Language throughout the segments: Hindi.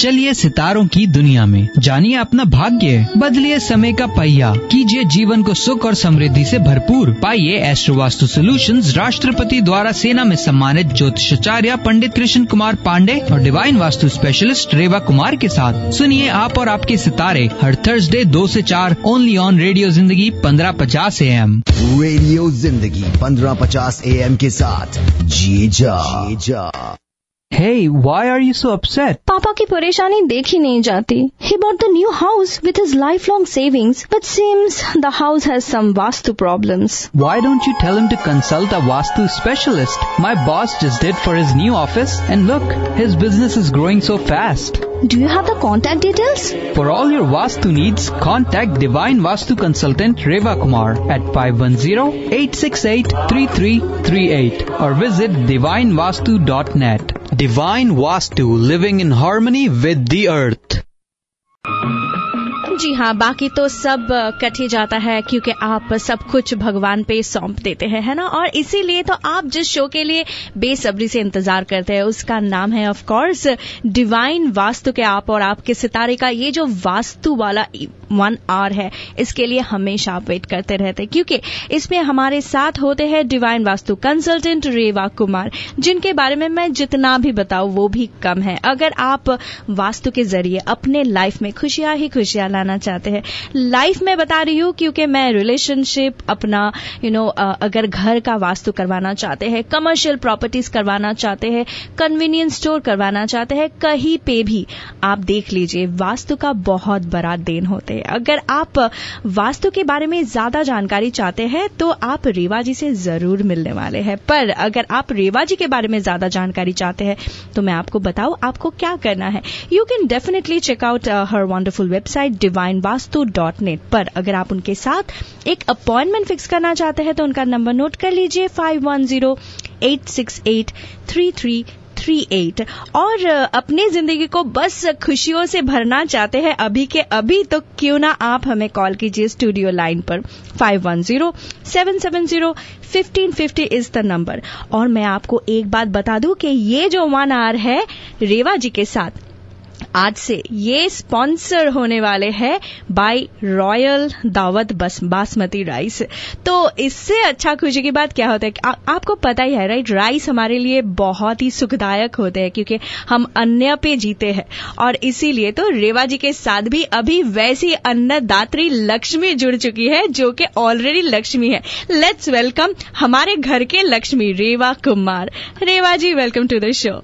चलिए सितारों की दुनिया में, जानिए अपना भाग्य, बदलिए समय का पहिया, कीजिए जीवन को सुख और समृद्धि से भरपूर। पाइए एस्ट्रो वास्तु सॉल्यूशंस राष्ट्रपति द्वारा सेना में सम्मानित ज्योतिषाचार्य पंडित कृष्ण कुमार पांडे और डिवाइन वास्तु स्पेशलिस्ट रेवा कुमार के साथ। सुनिए आप और आपके सितारे हर थर्सडे 2 से 4 ओनली ऑन रेडियो जिंदगी 1550 AM। रेडियो जिंदगी 1550 AM के साथ जी जा। Hey, why are you so upset? पापा की परेशानी देखी नहीं जाती. He bought the new house with his lifelong savings, but seems the house has some vastu problems. Why don't you tell him to consult a vastu specialist? My boss just did for his new office, and look, his business is growing so fast. Do you have the contact details? For all your vastu needs, contact Divine Vastu Consultant Reva Kumar at 510-868-3338 or visit divinevastu.net. Divine Vastu, living in harmony with the earth. जी हाँ, बाकी तो सब कट ही जाता है क्योंकि आप सब कुछ भगवान पे सौंप देते हैं, है ना। और इसीलिए तो आप जिस शो के लिए बेसब्री से इंतजार करते हैं उसका नाम है ऑफ कोर्स डिवाइन वास्तु के आप और आपके सितारे का। ये जो वास्तु वाला 1 आवर है, इसके लिए हमेशा आप वेट करते रहते हैं क्योंकि इसमें हमारे साथ होते हैं डिवाइन वास्तु कंसल्टेंट रेवा कुमार, जिनके बारे में मैं जितना भी बताऊं वो भी कम है। अगर आप वास्तु के जरिए अपने लाइफ में खुशियां ही खुशियां लाना चाहते हैं, लाइफ में बता रही हूँ क्योंकि मैं रिलेशनशिप अपना अगर घर का वास्तु करवाना चाहते हैं, कमर्शियल प्रॉपर्टीज करवाना चाहते हैं, कन्वीनियंस स्टोर करवाना चाहते हैं, कहीं पे भी आप देख लीजिए वास्तु का बहुत बड़ा देन होते हैं। अगर आप वास्तु के बारे में ज्यादा जानकारी चाहते हैं तो आप रेवा जी से जरूर मिलने वाले हैं। पर अगर आप रेवा जी के बारे में ज्यादा जानकारी चाहते हैं तो मैं आपको बताऊं आपको क्या करना है। You can definitely check out her wonderful website divinevastu.net पर अगर आप उनके साथ एक अपॉइंटमेंट फिक्स करना चाहते हैं तो उनका नंबर नोट कर लीजिए 510-868-3338 और अपनी जिंदगी को बस खुशियों से भरना चाहते हैं अभी के अभी, तो क्यों ना आप हमें कॉल कीजिए स्टूडियो लाइन पर 510-770-1550 इज द नंबर। और मैं आपको एक बात बता दूं कि ये जो 1 आवर है रेवा जी के साथ आज से ये स्पॉन्सर होने वाले हैं बाय रॉयल दावत बासमती राइस। तो इससे अच्छा खुशी की बात क्या होता है, आपको पता ही है राइट, राइस हमारे लिए बहुत ही सुखदायक होते हैं क्योंकि हम अन्न पे जीते हैं और इसीलिए तो रेवा जी के साथ भी अभी वैसी अन्नदात्री लक्ष्मी जुड़ चुकी है जो कि ऑलरेडी लक्ष्मी है। लेट्स वेलकम हमारे घर के Lakshmi Reva Kumar. Reva ji, welcome to the show.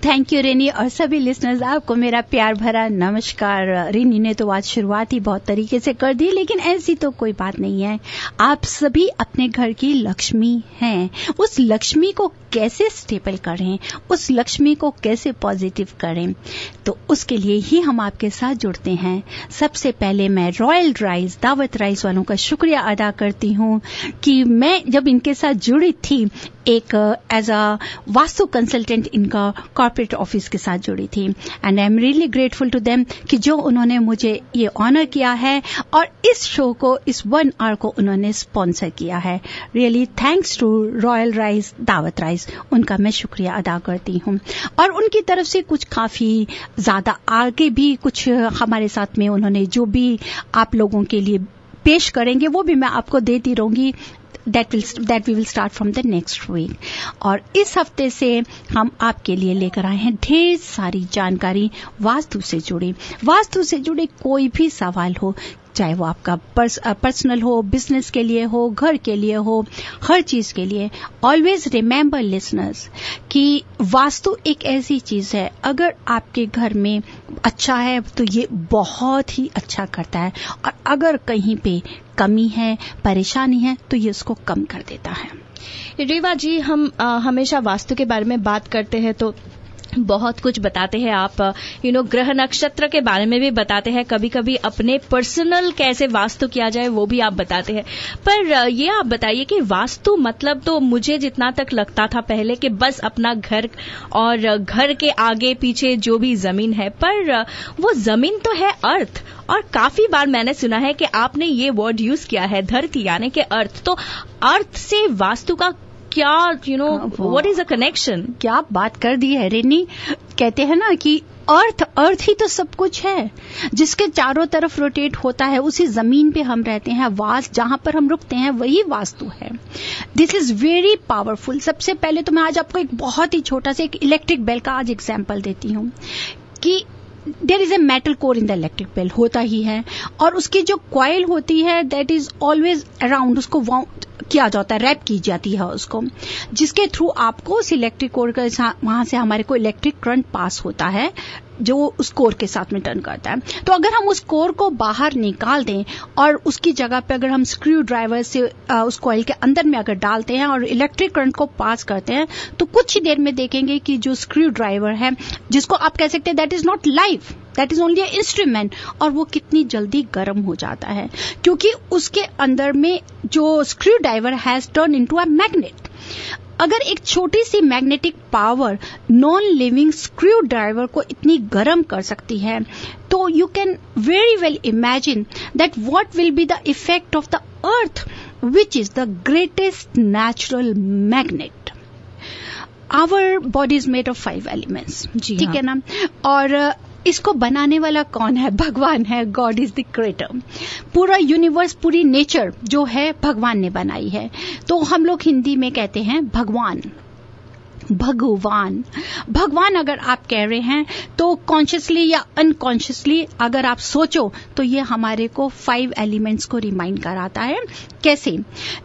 Thank you Renee और सभी लिसनर्स, आपको मेरा प्यार भरा नमस्कार। रेनी ने तो आज शुरुआत ही बहुत तरीके से कर दी, लेकिन ऐसी तो कोई बात नहीं है। आप सभी अपने घर की लक्ष्मी हैं। उस लक्ष्मी को कैसे स्टेबल करें, उस लक्ष्मी को कैसे पॉजिटिव करें, तो उसके लिए ही हम आपके साथ जुड़ते हैं। सबसे पहले मैं रॉयल राइस दावत राइस वालों का शुक्रिया अदा करती हूँ कि मैं जब इनके साथ जुड़ी थी एक एज अ वास्तु कंसल्टेंट इनका कॉर्पोरेट ऑफिस के साथ जुड़ी थी, and I am really grateful to them कि जो उन्होंने मुझे ये ऑनर किया है और इस शो को, इस 1 आवर को उन्होंने स्पॉन्सर किया है। Really thanks to royal rice Daawat rice, उनका मैं शुक्रिया अदा करती हूँ। और उनकी तरफ से कुछ काफी ज्यादा आगे भी कुछ हमारे साथ में उन्होंने जो भी आप लोगों के लिए पेश करेंगे वो भी मैं आपको देती रहूंगी। that we will start from the next week। और इस हफ्ते से हम आपके लिए लेकर आए हैं ढेर सारी जानकारी वास्तु से जुड़ी। वास्तु से जुड़े कोई भी सवाल हो, चाहे वो आपका पर्सनल हो, बिजनेस के लिए हो, घर के लिए हो, हर चीज के लिए, ऑलवेज रिमेंबर लिसनर्स कि वास्तु एक ऐसी चीज है, अगर आपके घर में अच्छा है तो ये बहुत ही अच्छा करता है, और अगर कहीं पे कमी है, परेशानी है, तो ये उसको कम कर देता है। रेवा जी, हम हमेशा वास्तु के बारे में बात करते हैं तो बहुत कुछ बताते हैं आप, ग्रह नक्षत्र के बारे में भी बताते हैं, कभी कभी अपने पर्सनल कैसे वास्तु किया जाए वो भी आप बताते हैं। पर ये आप बताइए कि वास्तु मतलब तो मुझे जितना तक लगता था पहले कि बस अपना घर और घर के आगे पीछे जो भी जमीन है, पर वो जमीन तो है अर्थ, और काफी बार मैंने सुना है कि आपने ये वर्ड यूज किया है धरती यानी कि अर्थ। तो अर्थ से वास्तु का क्या व्हाट इज अ कनेक्शन? क्या बात कर दी है रेनी। कहते हैं ना कि अर्थ ही तो सब कुछ है, जिसके चारों तरफ रोटेट होता है, उसी जमीन पे हम रहते हैं, वास जहां पर हम रुकते हैं वही वास्तु है। This is very powerful. सबसे पहले तो मैं आज आपको एक बहुत ही छोटा सा एक इलेक्ट्रिक बेल का आज एग्जाम्पल देती हूँ कि there is a metal core in the electric bell, होता ही है, और उसकी जो कॉइल होती है दैट इज ऑलवेज अराउंड, उसको वाउंड किया जाता है, रैप की जाती है उसको, जिसके थ्रू आपको उस इलेक्ट्रिक कोर का वहां से हमारे को इलेक्ट्रिक करंट पास होता है जो उस कोर के साथ में टर्न करता है। तो अगर हम उस कोर को बाहर निकाल दें और उसकी जगह पे अगर हम स्क्रू ड्राइवर से उस कॉइल के अंदर में अगर डालते हैं और इलेक्ट्रिक करंट को पास करते हैं, तो कुछ ही देर में देखेंगे कि जो स्क्रू ड्राइवर है, जिसको आप कह सकते हैं that is not life, that is only A instrument, और वो कितनी जल्दी गर्म हो जाता है, क्योंकि उसके अंदर में जो screwdriver has turn into a magnet. अगर एक छोटी सी magnetic power non living screwdriver को इतनी गर्म कर सकती है, तो you can very well imagine that what will be the effect of the earth, which is the greatest natural magnet. Our body is made of 5 elements, ठीक है ना, और इसको बनाने वाला कौन है? भगवान है, गॉड इज द क्रिएटर। पूरा यूनिवर्स, पूरी नेचर जो है भगवान ने बनाई है, तो हम लोग हिंदी में कहते हैं भगवान, भगवान। भगवान अगर आप कह रहे हैं तो कॉन्शियसली या अनकॉन्शियसली अगर आप सोचो तो ये हमारे को 5 एलिमेंट्स को रिमाइंड कराता है। कैसे?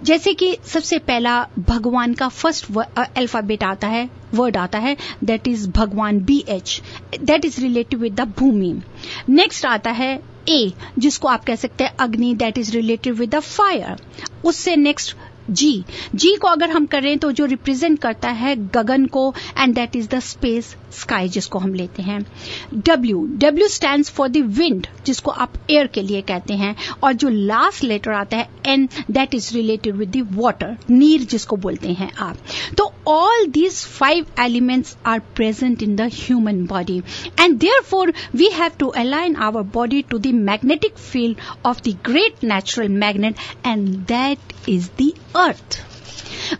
जैसे कि सबसे पहला भगवान का फर्स्ट अल्फाबेट आता है, वर्ड आता है, that is bhagwan, BH, that is related with the bhoomi. Next आता है A, जिसको आप कह सकते हैं अग्नि, that is related with the fire. उससे नेक्स्ट जी को अगर हम करें तो जो रिप्रेजेंट करता है गगन को, and that is the space, sky जिसको हम लेते हैं। W stands for the wind, जिसको आप एयर के लिए कहते हैं, और जो लास्ट लेटर आता है N, that is related with the water, नीर जिसको बोलते हैं आप। तो all these 5 elements are present in the human body, and therefore we have to align our body to the magnetic field of the great natural magnet, and that is the earth.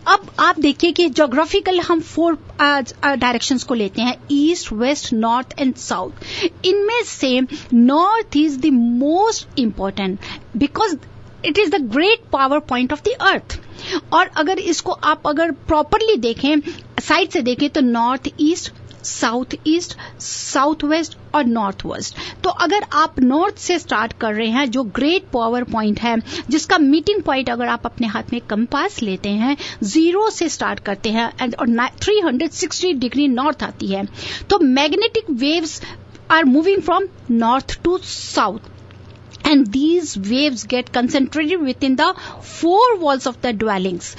अब आप देखिए कि ज्योग्राफिकल हम 4 डायरेक्शंस को लेते हैं, east, west, north and south. इनमें से north is the most important because it is the great power point of the earth. और अगर इसको आप अगर प्रॉपरली देखें, साइड से देखें, तो north east, south east, south west और नॉर्थ वेस्ट। तो अगर आप नॉर्थ से स्टार्ट कर रहे हैं, जो ग्रेट पावर पॉइंट है, जिसका मीटिंग पॉइंट अगर आप अपने हाथ में कंपास लेते हैं, 0 से स्टार्ट करते हैं और 360 डिग्री नॉर्थ आती है, तो magnetic waves are moving from north to south, and these waves get concentrated within the 4 walls of the dwellings.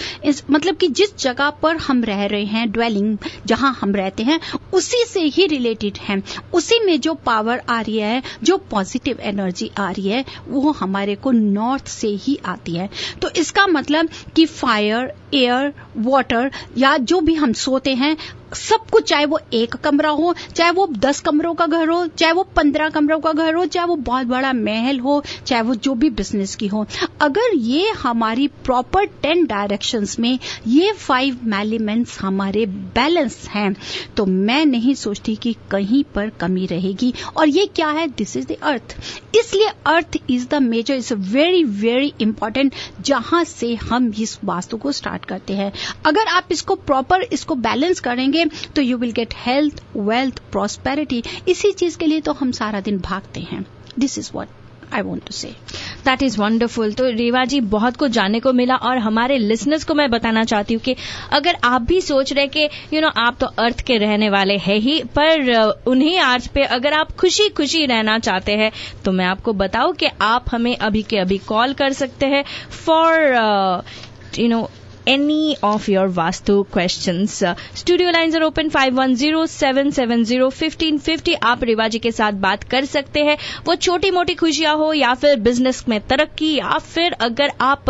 मतलब कि जिस जगह पर हम रह रहे हैं, dwelling जहां हम रहते हैं, उसी से ही रिलेटेड है, उसी में जो पावर आ रही है, जो पॉजिटिव एनर्जी आ रही है, वो हमारे को नॉर्थ से ही आती है। तो इसका मतलब कि फायर, एयर, वाटर या जो भी हम सोते हैं, सब कुछ, चाहे वो 1 कमरा हो, चाहे वो 10 कमरों का घर हो, चाहे वो 15 कमरों का घर हो, चाहे वो बहुत बड़ा महल हो, चाहे वो जो भी बिजनेस की हो, अगर ये हमारी प्रॉपर 10 डायरेक्शंस में ये 5 एलिमेंट्स हमारे बैलेंस हैं, तो मैं नहीं सोचती कि कहीं पर कमी रहेगी। और ये क्या है? This is the earth. इसलिए earth is the major, is very very important, जहां से हम इस वास्तु को स्टार्ट करते हैं। अगर आप इसको प्रॉपर इसको बैलेंस करेंगे तो you will get health, wealth, prosperity. इसी चीज के लिए तो हम सारा दिन भागते हैं। This is what I want to say. That is wonderful. तो रीवा जी, बहुत कुछ जानने को मिला, और हमारे लिसनर्स को मैं बताना चाहती हूँ कि अगर आप भी सोच रहे कि आप तो अर्थ के रहने वाले हैं ही, पर उन्हीं अर्थ पे अगर आप खुशी खुशी रहना चाहते हैं, तो मैं आपको बताऊं कि आप हमें अभी के अभी कॉल कर सकते हैं for any of your Vastu questions. Studio lines are open 5107701550. आप रीवा जी के साथ बात कर सकते हैं, वो छोटी मोटी खुशियां हो या फिर बिजनेस में तरक्की, या फिर अगर आप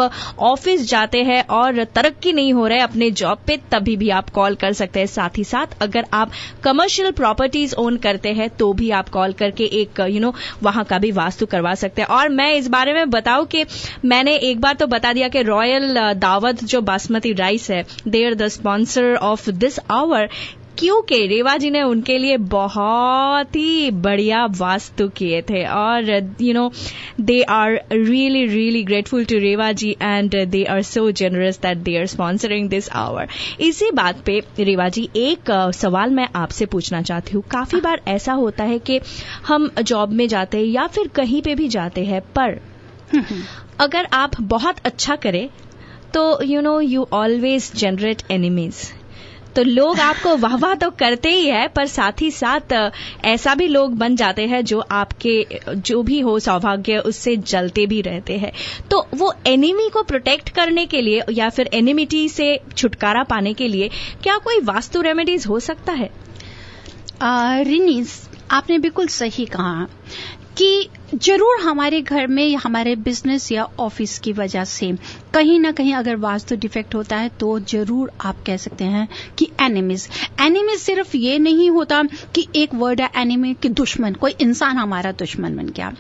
ऑफिस जाते हैं और तरक्की नहीं हो रहा है अपने जॉब पे, तभी भी आप कॉल कर सकते हैं। साथ ही साथ अगर आप कमर्शियल प्रॉपर्टीज ओन करते हैं तो भी आप कॉल करके एक वहां का भी वास्तु करवा सकते हैं। और मैं इस बारे में बताऊं कि मैंने एक बार तो बता दिया कि रॉयल दावत जो बासमती राइस है, they are the sponsor of this hour, क्योंकि रेवा जी ने उनके लिए बहुत ही बढ़िया वास्तु किए थे और they are really really grateful to Reva ji and they are so generous that they are sponsoring this hour. इसी बात पे रेवा जी एक सवाल मैं आपसे पूछना चाहती हूँ। काफी बार ऐसा होता है कि हम जॉब में जाते हैं या फिर कहीं पे भी जाते हैं, पर अगर आप बहुत अच्छा करें तो यू ऑलवेज जनरेट एनिमीज। तो लोग आपको वाह तो करते ही है, पर साथ ही साथ ऐसा भी लोग बन जाते हैं जो आपके जो भी हो सौभाग्य उससे जलते भी रहते हैं। तो वो एनिमी को प्रोटेक्ट करने के लिए या फिर एनिमिटी से छुटकारा पाने के लिए क्या कोई वास्तु रेमेडीज हो सकता है? रिनीज, आपने बिल्कुल सही कहा कि जरूर हमारे घर में हमारे बिजनेस या ऑफिस की वजह से कहीं ना कहीं अगर वास्तु डिफेक्ट होता है तो जरूर आप कह सकते हैं कि एनिमीज सिर्फ ये नहीं होता कि एक वर्ड है एनिमी कि दुश्मन, कोई इंसान हमारा दुश्मन बन गया।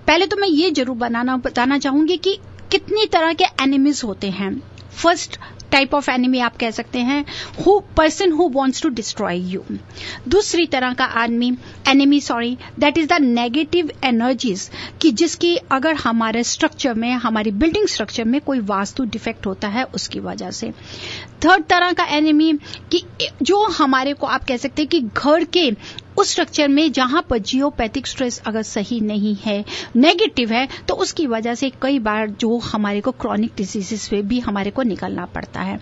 पहले तो मैं ये जरूर बताना चाहूंगी कि कितनी तरह के एनिमीज होते हैं। फर्स्ट टाइप ऑफ एनिमी आप कह सकते हैं person who wants to destroy you. दूसरी तरह का enemy that is the negative energies कि जिसकी अगर हमारे स्ट्रक्चर में, हमारी बिल्डिंग स्ट्रक्चर में कोई वास्तु डिफेक्ट होता है उसकी वजह से। थर्ड तरह का एनिमी कि जो हमारे को आप कह सकते हैं कि घर के उस स्ट्रक्चर में जहां पर जियोपैथिक स्ट्रेस अगर सही नहीं है, नेगेटिव है, तो उसकी वजह से कई बार जो हमारे को क्रॉनिक डिजीजेस पे भी हमारे को निकलना पड़ता है।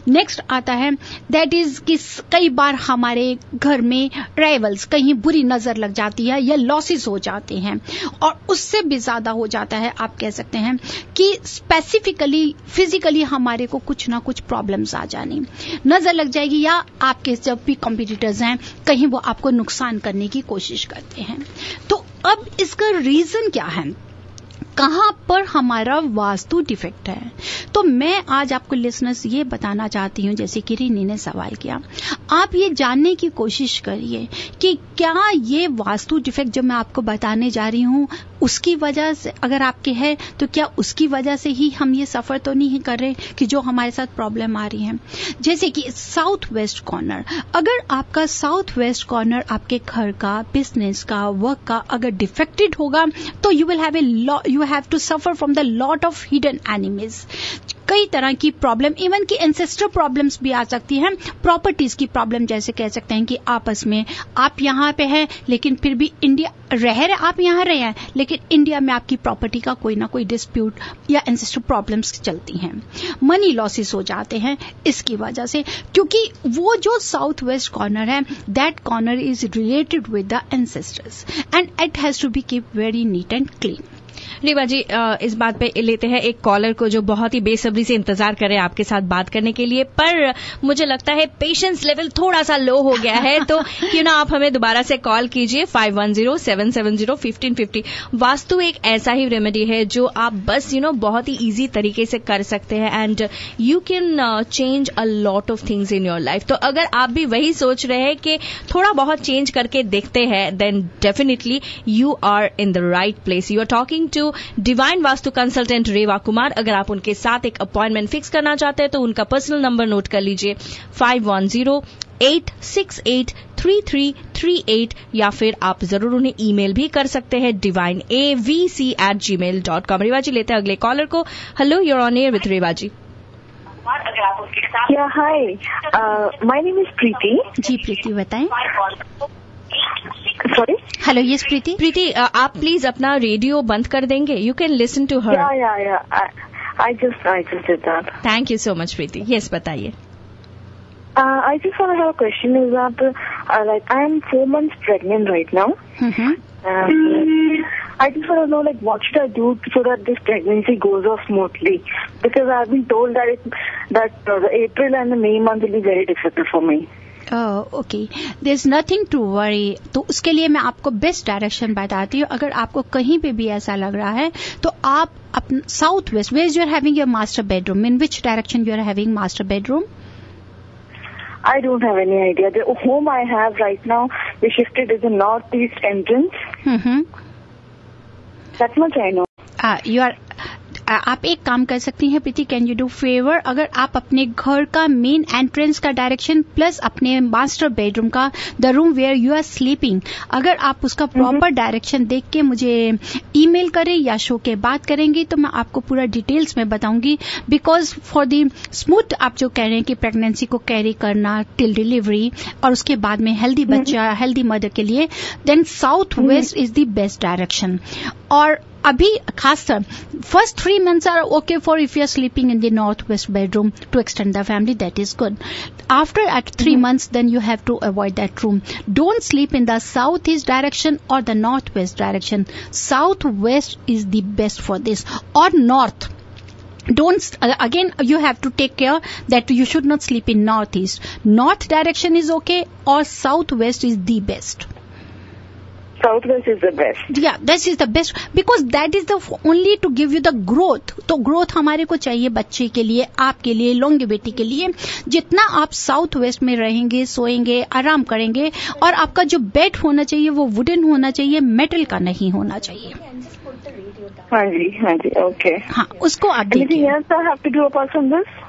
नेक्स्ट आता है दैट इज कि कई बार हमारे घर में राइवल्स, कहीं बुरी नजर लग जाती है या लॉसेस हो जाते हैं, और उससे भी ज्यादा हो जाता है आप कह सकते हैं कि स्पेसिफिकली फिजिकली हमारे को कुछ ना कुछ प्रॉब्लम्स आ जानी, नजर लग जाएगी, या आपके जब भी कॉम्पिटिटर्स हैं कहीं वो आपको नुकसान करने की कोशिश करते हैं। तो अब इसका रीजन क्या है, कहां पर हमारा वास्तु डिफेक्ट है? तो मैं आज आपको लिसनर्स ये बताना चाहती हूं, जैसे कि रिनी ने सवाल किया, आप ये जानने की कोशिश करिए कि क्या ये वास्तु डिफेक्ट जो मैं आपको बताने जा रही हूं उसकी वजह से अगर आपके है तो क्या उसकी वजह से ही हम ये सफर तो नहीं कर रहे कि जो हमारे साथ प्रॉब्लम आ रही है। जैसे कि साउथ वेस्ट कॉर्नर, अगर आपका साउथ वेस्ट कॉर्नर आपके घर का, बिजनेस का, वर्क का अगर डिफेक्टेड होगा तो you have to suffer from the lot of hidden enemies. कई तरह की प्रॉब्लम, इवन की एंसेस्टर प्रॉब्लम्स भी आ सकती हैं। प्रॉपर्टीज की प्रॉब्लम, जैसे कह सकते हैं कि आपस में आप यहां पे हैं लेकिन फिर भी इंडिया आप यहां रहे हैं लेकिन इंडिया में आपकी प्रॉपर्टी का कोई ना कोई डिस्प्यूट या एंसेस्टर प्रॉब्लम्स चलती हैं। मनी लॉसेस हो जाते हैं इसकी वजह से, क्योंकि वो जो साउथ वेस्ट कॉर्नर है that corner is related with the ancestors and it has to be keep very neat and clean. Reva ji, इस बात पे लेते हैं एक कॉलर को जो बहुत ही बेसब्री से इंतजार कर रहे हैं आपके साथ बात करने के लिए, पर मुझे लगता है पेशेंस लेवल थोड़ा सा लो हो गया है, तो क्यों ना आप हमें दोबारा से कॉल कीजिए 5107701550। वास्तु एक ऐसा ही रेमेडी है जो आप बस बहुत ही इजी तरीके से कर सकते हैं and you can change a lot of things in your life. तो अगर आप भी वही सोच रहे हैं कि थोड़ा बहुत चेंज करके देखते हैं, then definitely you are in the right place. You are talking to divine vastu consultant Reva Kumar. अगर आप उनके साथ एक अपॉइंटमेंट फिक्स करना चाहते हैं तो उनका पर्सनल नंबर नोट कर लीजिए 5108683338, या फिर आप जरूर उन्हें ईमेल भी कर सकते हैं divineavc@gmail.com। रेवा जी, लेते हैं अगले कॉलर को। Hello, you're on air with Reva ji. Hi, my name is Preeti. Ji Preeti, बताएं। Sorry, hello, yes Preeti. Preeti, आप प्लीज अपना रेडियो बंद कर देंगे? You can listen to her. I just did that. Thank you so much Preeti. Yes, बताइए। I just want to have a question. Is that like I am 4 months pregnant right now? Mm-hmm. I just want to know what should I do so that this pregnancy goes off smoothly? Because I've been told that the April and the May month will be very difficult for me. Okay, there is nothing to worry. तो उसके लिए मैं आपको बेस्ट डायरेक्शन बताती हूँ। अगर आपको कहीं पे भी ऐसा लग रहा है तो आप अपना south west, where you are having your master bedroom, in which direction you are having master bedroom? I don't have any idea. The home I have right now, we shifted is a northeast entrance. Mm-hmm. That much I know. You are आप एक काम कर सकती हैं Preeti, can you do favour, अगर आप अपने घर का मेन एंट्रेंस का डायरेक्शन प्लस अपने मास्टर बेडरूम का, the room where you are sleeping, अगर आप उसका प्रॉपर डायरेक्शन देख के मुझे ईमेल करें या शो के बात करेंगी तो मैं आपको पूरा डिटेल्स में बताऊंगी। बिकॉज फॉर द स्मूथ, आप जो कह रहे हैं कि प्रेगनेंसी को कैरी करना टिल डिलीवरी और उसके बाद में हेल्दी बच्चा, हेल्दी मदर के लिए, then south west is the best direction. और अभी खासकर first 3 months are okay for if you are sleeping in the north west bedroom to extend the family, that is good. After at 3 months then you have to avoid that room. Don't sleep in the southeast direction or the northwest direction. Southwest is the best for this, or north. Don't again you have to take care that you should not sleep in northeast. North direction is okay or southwest is the best. Southwest is the best. Yeah, this is the best because that is the only to give you the growth. तो growth हमारे को चाहिए बच्चे के लिए, आपके लिए, longevity के लिए। जितना आप साउथ वेस्ट में रहेंगे, सोएंगे, आराम करेंगे, और आपका जो बेड होना चाहिए वो वुडन होना चाहिए, मेटल का नहीं होना चाहिए। हाँ जी, okay. हाँ, उसको आप देखिए। Anything else I have to do apart from this?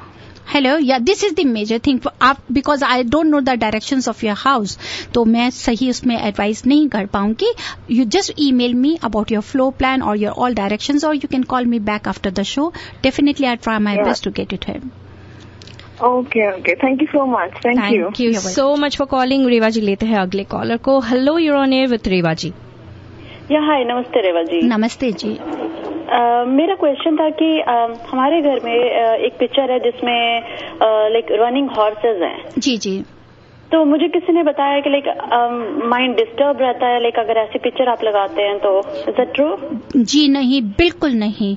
Hello, yeah this is the major thing आप, because I don't know the directions of your house, तो मैं सही उसमें एडवाइस नहीं कर पाऊंगी। You just email me about your floor plan और योर ऑल डायरेक्शंस, और you can call me back after the show. Definitely I try my best to get it head. Okay. Thank you so much. Thank you. Thank you so much for calling. रेवा जी लेते हैं अगले कॉलर को। Hello, you're on air with Reva ji. हाय, नमस्ते रेवा जी। नमस्ते जी। मेरा क्वेश्चन था कि हमारे घर में एक पिक्चर है जिसमें लाइक रनिंग हॉर्सेस हैं। जी। तो मुझे किसी ने बताया कि लाइक माइंड डिस्टर्ब रहता है लाइक अगर ऐसी पिक्चर आप लगाते हैं तो, इज दैट ट्रू? जी नहीं, बिल्कुल नहीं।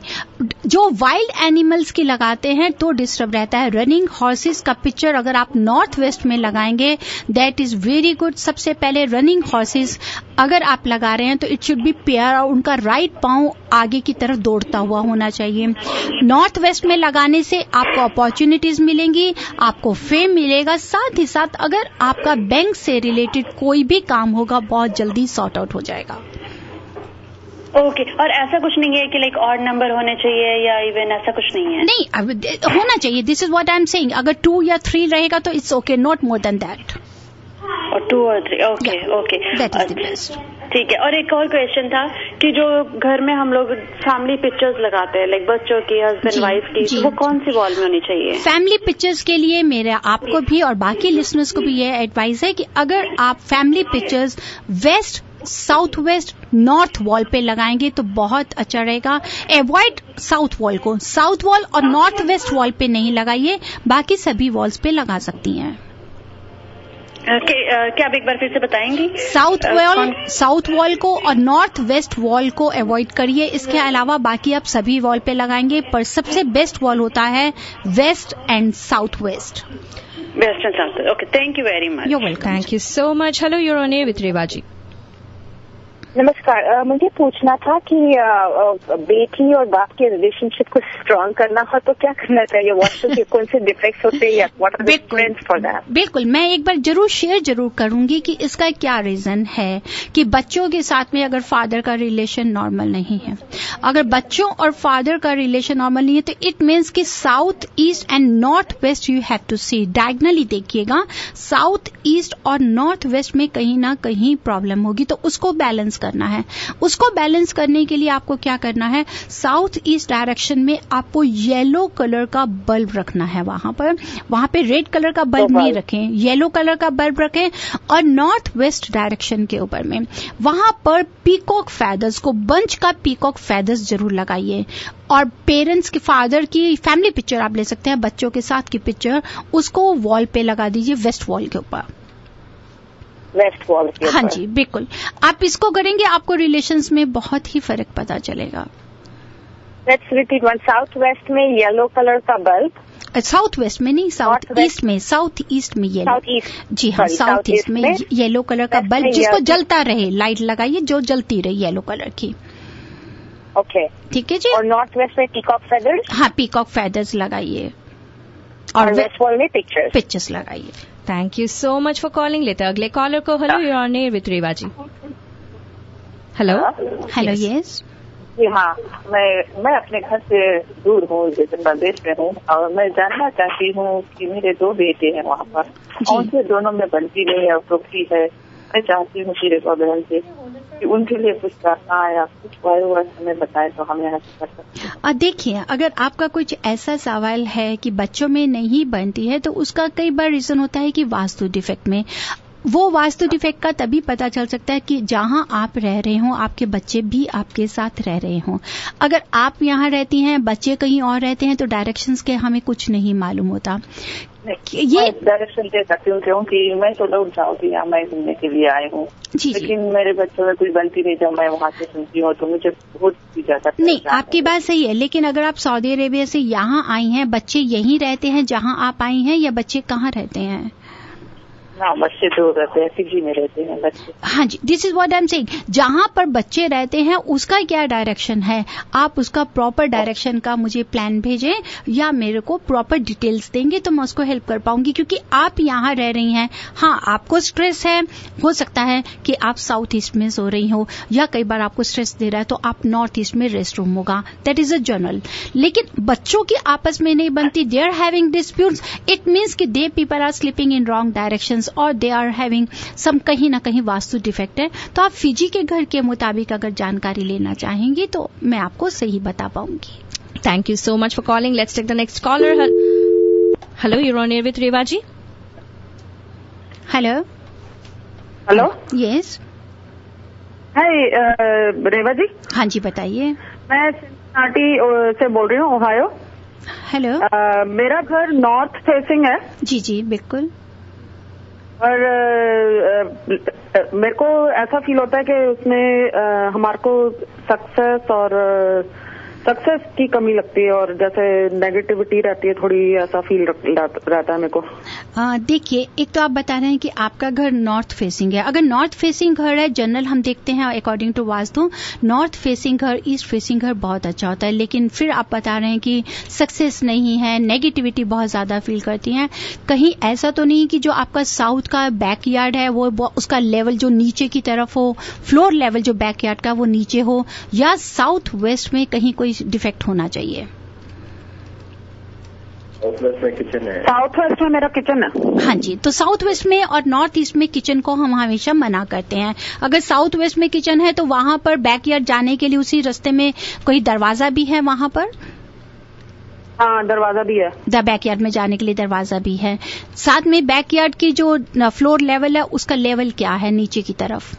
जो वाइल्ड एनिमल्स की लगाते हैं तो डिस्टर्ब रहता है। रनिंग हॉर्सेस का पिक्चर अगर आप नॉर्थ वेस्ट में लगाएंगे दैट इज वेरी गुड। सबसे पहले रनिंग हॉर्सेस अगर आप लगा रहे हैं तो इट शुड बी पेयर, और उनका राइट पांव आगे की तरफ दौड़ता हुआ होना चाहिए। नॉर्थ वेस्ट में लगाने से आपको अपॉर्चुनिटीज मिलेंगी, आपको फेम मिलेगा, साथ ही साथ अगर आपका बैंक से रिलेटेड कोई भी काम होगा बहुत जल्दी सॉर्ट आउट हो जाएगा। ओके, और ऐसा कुछ नहीं है कि लाइक ऑड नंबर होने चाहिए या इवन ऐसा कुछ नहीं है? नहीं, होना चाहिए। This is what I am saying. अगर 2 या 3 रहेगा तो it's okay, not more than that. और 2 और 3, okay, that is the best. ठीक है। और एक और क्वेश्चन था कि जो घर में हम लोग फैमिली पिक्चर्स लगाते हैं लाइक बच्चों की, हस्बैंड वाइफ की, तो वो कौन सी वॉल में होनी चाहिए? फैमिली पिक्चर्स के लिए मेरा आपको भी और बाकी लिसनर्स को भी ये एडवाइस है कि अगर आप family pictures west, south west, north wall पे लगाएंगे तो बहुत अच्छा रहेगा। अवॉइड साउथ वॉल को, साउथ वॉल और नॉर्थ वेस्ट वॉल पे नहीं लगाइए, बाकी सभी वॉल्स पे लगा सकती हैं। क्या आप एक बार फिर से बताएंगी? साउथ वॉल को और नॉर्थ वेस्ट वॉल को अवॉइड करिए। इसके अलावा बाकी आप सभी वॉल पे लगाएंगे, पर सबसे बेस्ट वॉल होता है west and south west. West and south, okay, thank you very much. You welcome. Thank you so much. Hello, you're on air with Reva ji. नमस्कार। मुझे पूछना था कि बेटी और बाप के रिलेशनशिप को स्ट्रांग करना हो तो क्या करना चाहिए? व्हाट कौन से डिफेक्ट्स होते हैं या what are the trends for that? बिल्कुल, मैं एक बार जरूर शेयर करूंगी कि इसका क्या रीजन है कि बच्चों के साथ में अगर फादर का रिलेशन नॉर्मल नहीं है। अगर बच्चों और फादर का रिलेशन नॉर्मल नहीं है तो इट मीन्स कि south east and north west you have to see, diagonally देखिएगा, साउथ ईस्ट और नॉर्थ वेस्ट में कहीं ना कहीं प्रॉब्लम होगी, तो उसको बैलेंस करना है। उसको बैलेंस करने के लिए आपको क्या करना है, साउथ ईस्ट डायरेक्शन में आपको येलो कलर का बल्ब रखना है। वहां पे रेड कलर का बल्ब नहीं रखें, येलो कलर का बल्ब रखें। और नॉर्थ वेस्ट डायरेक्शन के ऊपर में वहां पर पीकॉक फैदर्स को, बंच का पीकॉक फैदर्स जरूर लगाइए। और पेरेंट्स की, फादर की फैमिली पिक्चर आप ले सकते हैं, बच्चों के साथ की पिक्चर, उसको वॉल पे लगा दीजिए, वेस्ट वॉल के ऊपर। वेस्ट वॉल के ऊपर? हाँ जी, बिल्कुल। आप इसको करेंगे आपको रिलेशंस में बहुत ही फर्क पता चलेगा। Let's repeat one. South west में येलो कलर का बल्ब, साउथ वेस्ट में नहीं, साउथ ईस्ट में, साउथ ईस्ट में येलो। साउथ ईस्ट, जी हाँ, साउथ ईस्ट में येलो कलर का बल्ब जिसको जलता रहे, लाइट लगाइए जो जलती रहे येलो कलर की। ओके, ठीक है जी। और नॉर्थ वेस्ट में पीकॉक फेदर्स? हाँ, पीकॉक फेदर्स लगाइए। और वेस्ट वॉल में पिक्चर्स लगाइए। Thank you so much for calling. लेते हैं अगले कॉलर को। Hello, you're on air with Reva ji. Hello, hello, yes. जी हाँ, मैं अपने घर से दूर हूँ, जैसे प्रदेश में हूँ, और मैं जानना चाहती हूँ कि मेरे 2 बेटे हैं वहाँ पर, और उनसे दोनों में बनती नहीं है, टोकरी है। मैं चाहती हूँ कि रेखा बहन से कि उनके लिए कुछ करना है या कुछ वायु हमें बताए तो हम यहाँ से कर सकते हैं। देखिए, अगर आपका कुछ ऐसा सवाल है कि बच्चों में नहीं बनती है, तो उसका कई बार रीजन होता है कि वास्तु डिफेक्ट में। वो वास्तु डिफेक्ट का तभी पता चल सकता है कि जहां आप रह रहे हो आपके बच्चे भी आपके साथ रह रहे हो। अगर आप यहाँ रहती हैं, बच्चे कहीं और रहते हैं, तो डायरेक्शंस के हमें कुछ नहीं मालूम होता। ये डायरेक्शन दे सकती हूँ क्योंकि मैं तो लौट जाऊंगी, यहाँ मैं घूमने के लिए आई हूँ, लेकिन मेरे बच्चों में कुछ बनती नहीं। जब मैं वहाँ से सुनती हूँ तो मुझे बहुत ज्यादा नहीं, आपकी बात सही है, लेकिन अगर आप सऊदी अरेबिया से यहाँ आई हैं, बच्चे यहीं रहते हैं जहाँ आप आई हैं, या बच्चे कहाँ रहते हैं? हाँ, बच्चे तो रहते हैं, पीजी में रहते हैं बच्चे। हाँ जी, this is what I am saying. जहां पर बच्चे रहते हैं उसका क्या डायरेक्शन है, आप उसका प्रॉपर डायरेक्शन का मुझे प्लान भेजें या मेरे को प्रॉपर डिटेल्स देंगे तो मैं उसको हेल्प कर पाऊंगी। क्योंकि आप यहाँ रह रही हैं, हाँ आपको स्ट्रेस है, हो सकता है कि आप साउथ ईस्ट में सो रही हो, या कई बार आपको स्ट्रेस दे रहा है तो आप नॉर्थ ईस्ट में रेस्ट रूम होगा, दैट इज अ जनरल। लेकिन बच्चों की आपस में नहीं बनती, they are having disputes, it means कि they people are sleeping in wrong directions और दे आर हैविंग सम कहीं ना कहीं वास्तु डिफेक्ट है। तो आप फिजी के घर के मुताबिक अगर जानकारी लेना चाहेंगी तो मैं आपको सही बता पाऊंगी। Thank you so much for calling. Let's take the next caller. Hello, you are on air with Reva ji. Hello hello, yes, hi Reva ji. हाँ जी, बताइए। मैं सिंसिनाटी से बोल रही हूँ, ओहायो। हेलो, मेरा घर नॉर्थ फेसिंग है। जी जी बिल्कुल। और मेरे को ऐसा फील होता है कि उसमें हमारे को सक्सेस की कमी लगती है, और जैसे नेगेटिविटी रहती है थोड़ी, ऐसा फील रहता है मेरे को। देखिए, एक तो आप बता रहे हैं कि आपका घर नॉर्थ फेसिंग है। अगर नॉर्थ फेसिंग घर है, जनरल हम देखते हैं according to vastu, north facing घर, ईस्ट फेसिंग घर बहुत अच्छा होता है। लेकिन फिर आप बता रहे हैं कि सक्सेस नहीं है, नेगेटिविटी बहुत ज्यादा फील करती है। कहीं ऐसा तो नहीं कि जो आपका साउथ का बैकयार्ड है वो उसका लेवल जो नीचे की तरफ हो, फ्लोर लेवल जो बैकयार्ड का वो नीचे हो, या साउथ वेस्ट में कहीं कोई डिफेक्ट होना चाहिए? साउथ वेस्ट में किचन है। साउथ वेस्ट में मेरा किचन है। हाँ जी, तो साउथ वेस्ट में और नॉर्थ ईस्ट में किचन को हम हमेशा मना करते हैं। अगर साउथ वेस्ट में किचन है तो वहां पर बैकयार्ड जाने के लिए उसी रास्ते में कोई दरवाजा भी है वहां पर? हाँ, दरवाजा भी है। बैकयार्ड में जाने के लिए दरवाजा भी है। साथ में बैकयार्ड की जो फ्लोर लेवल है उसका लेवल क्या है नीचे की तरफ?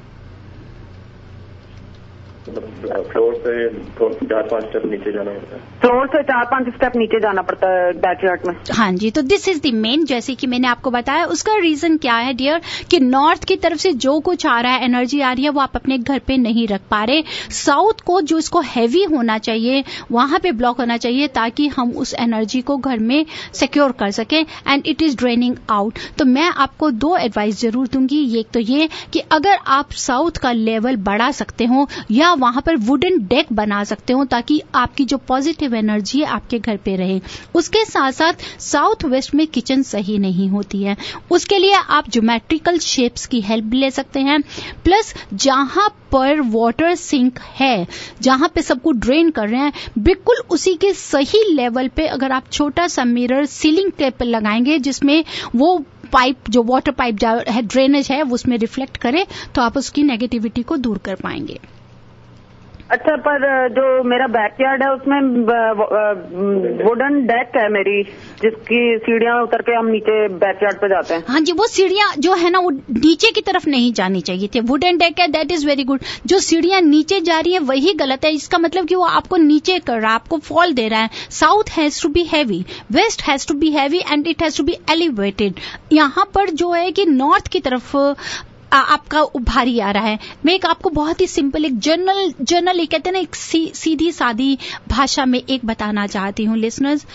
फ्लोर से 4-5 स्टेप नीचे जाना पड़ता है। फ्लोर से 4-5 स्टेप नीचे जाना पड़ता है बैकयार्ड में। हाँ जी, तो दिस इज द मेन, जैसे कि मैंने आपको बताया। उसका रीजन क्या है डियर, कि नॉर्थ की तरफ से जो कुछ आ रहा है, एनर्जी आ रही है, वो आप अपने घर पे नहीं रख पा रहे। साउथ को जो इसको हैवी होना चाहिए वहां पे ब्लॉक होना चाहिए, ताकि हम उस एनर्जी को घर में सिक्योर कर सकें, and it is draining out. तो मैं आपको 2 एडवाइस जरूर दूंगी। एक तो ये कि अगर आप साउथ का लेवल बढ़ा सकते हो या वहां पर वुडन डेक बना सकते हो, ताकि आपकी जो पॉजिटिव एनर्जी है आपके घर पे रहे। उसके साथ साथ साउथ वेस्ट में किचन सही नहीं होती है, उसके लिए आप ज्योमेट्रिकल शेप्स की हेल्प ले सकते हैं। प्लस जहां पर वाटर सिंक है, जहां पे सबको ड्रेन कर रहे हैं, बिल्कुल उसी के सही लेवल पे अगर आप छोटा सा मिरर सीलिंग टेप पर लगाएंगे, जिसमें वो पाइप जो वाटर पाइप है, ड्रेनेज है, उसमें रिफ्लेक्ट करे, तो आप उसकी नेगेटिविटी को दूर कर पाएंगे। अच्छा, पर जो मेरा बैकयार्ड है उसमें वुडन डेक है मेरी, जिसकी सीढ़ियां उतर के हम नीचे बैकयार्ड पे जाते हैं। हाँ जी, वो सीढ़ियां जो है ना वो नीचे की तरफ नहीं जानी चाहिए थी। वुडन डेक है, दैट इज वेरी गुड। जो सीढ़ियां नीचे जा रही है वही गलत है। इसका मतलब कि वो आपको नीचे कर रहा है, आपको फॉल दे रहा है। South has to be heavy, west has to be heavy, and it has to be elevated. यहां पर जो है कि नॉर्थ की तरफ आपका भारी आ रहा है। मैं एक आपको बहुत ही सिंपल, एक जनरल कहते हैं ना, एक सीधी सादी भाषा में एक बताना चाहती हूँ listeners.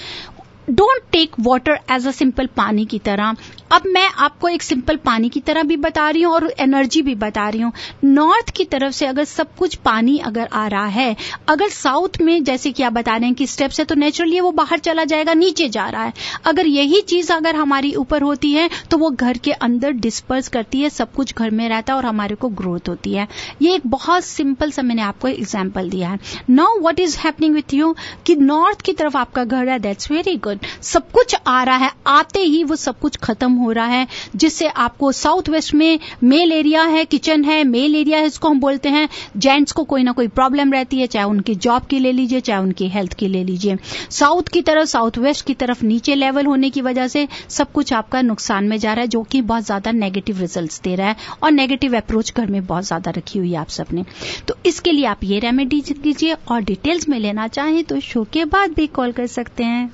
Don't take water as a simple पानी की तरह। अब मैं आपको एक सिंपल पानी की तरह भी बता रही हूँ और एनर्जी भी बता रही हूँ। नॉर्थ की तरफ से अगर सब कुछ पानी अगर आ रहा है, अगर साउथ में जैसे कि आप बता रहे हैं कि स्टेप्स है तो नेचुरली वो बाहर चला जाएगा, नीचे जा रहा है। अगर यही चीज अगर हमारी ऊपर होती है तो वो घर के अंदर डिस्पर्स करती है, सब कुछ घर में रहता है और हमारे को ग्रोथ होती है। ये एक बहुत सिंपल सा मैंने आपको एग्जाम्पल दिया है। Now what is happening with you कि नॉर्थ की तरफ आपका घर है, दैट्स वेरी गुड, सब कुछ आ रहा है, आते ही वो सब कुछ खत्म हो रहा है, जिससे आपको साउथ वेस्ट में मेल एरिया है, किचन है, मेल एरिया है, इसको हम बोलते हैं। जेंट्स को कोई ना कोई प्रॉब्लम रहती है, चाहे उनकी जॉब की ले लीजिए, चाहे उनकी हेल्थ की ले लीजिए। साउथ की तरफ, साउथ वेस्ट की तरफ नीचे लेवल होने की वजह से सब कुछ आपका नुकसान में जा रहा है, जो कि बहुत ज्यादा नेगेटिव रिजल्ट्स दे रहा है और नेगेटिव अप्रोच घर में बहुत ज्यादा रखी हुई है आप सबने। तो इसके लिए आप ये रेमेडी कीजिए और डिटेल्स में लेना चाहें तो शो के बाद भी कॉल कर सकते हैं।